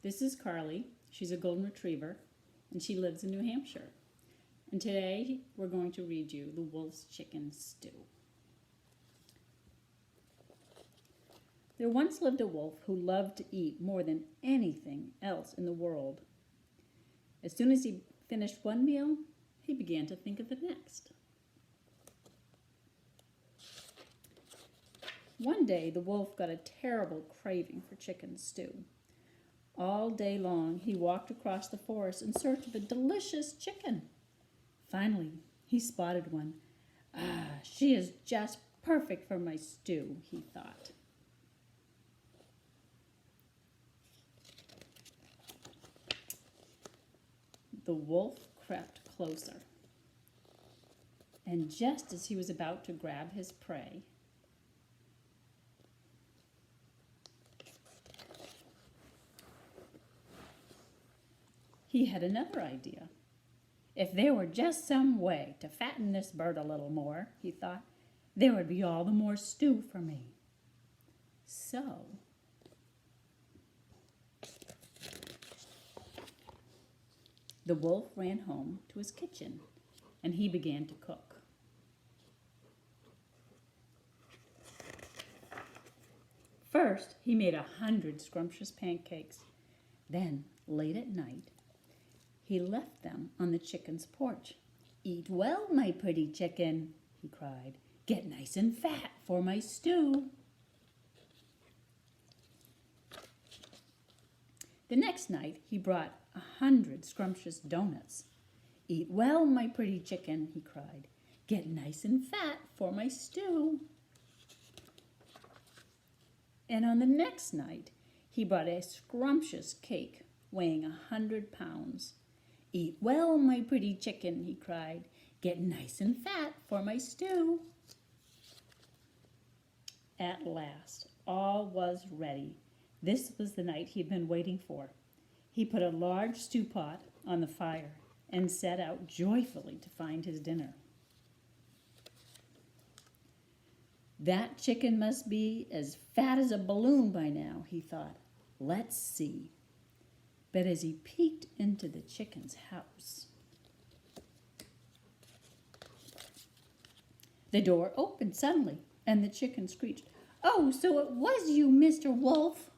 This is Carly. She's a golden retriever, and she lives in New Hampshire. And today we're going to read you The Wolf's Chicken Stew. There once lived a wolf who loved to eat more than anything else in the world. As soon as he finished one meal, he began to think of the next. One day, the wolf got a terrible craving for chicken stew. All day long, he walked across the forest in search of a delicious chicken. Finally, he spotted one. Ah, she is just perfect for my stew, he thought. The wolf crept closer, and just as he was about to grab his prey, he had another idea. If there were just some way to fatten this bird a little more, he thought, there would be all the more stew for me. So, the wolf ran home to his kitchen, and he began to cook. First, he made 100 scrumptious pancakes. Then, late at night, he left them on the chicken's porch. "Eat well, my pretty chicken," he cried. "Get nice and fat for my stew." The next night, he brought 100 scrumptious donuts. "Eat well, my pretty chicken," he cried. "Get nice and fat for my stew." And on the next night, he brought a scrumptious cake weighing 100 pounds. "Eat well, my pretty chicken," he cried. "Get nice and fat for my stew." At last, all was ready. This was the night he had been waiting for. He put a large stew pot on the fire and set out joyfully to find his dinner. That chicken must be as fat as a balloon by now, he thought. Let's see. But as he peeked into the chicken's house, the door opened suddenly, and the chicken screeched, "Oh, so it was you, Mr. Wolf."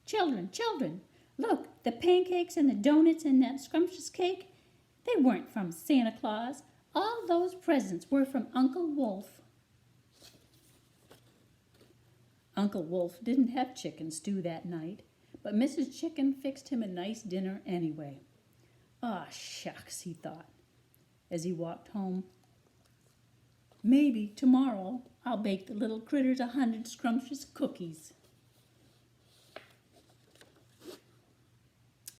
Children, look, the pancakes and the donuts and that scrumptious cake, they weren't from Santa Claus. All those presents were from Uncle Wolf." Uncle Wolf didn't have chicken stew that night, but Mrs. Chicken fixed him a nice dinner anyway. "Aw, shucks," he thought as he walked home. "Maybe tomorrow I'll bake the little critters 100 scrumptious cookies."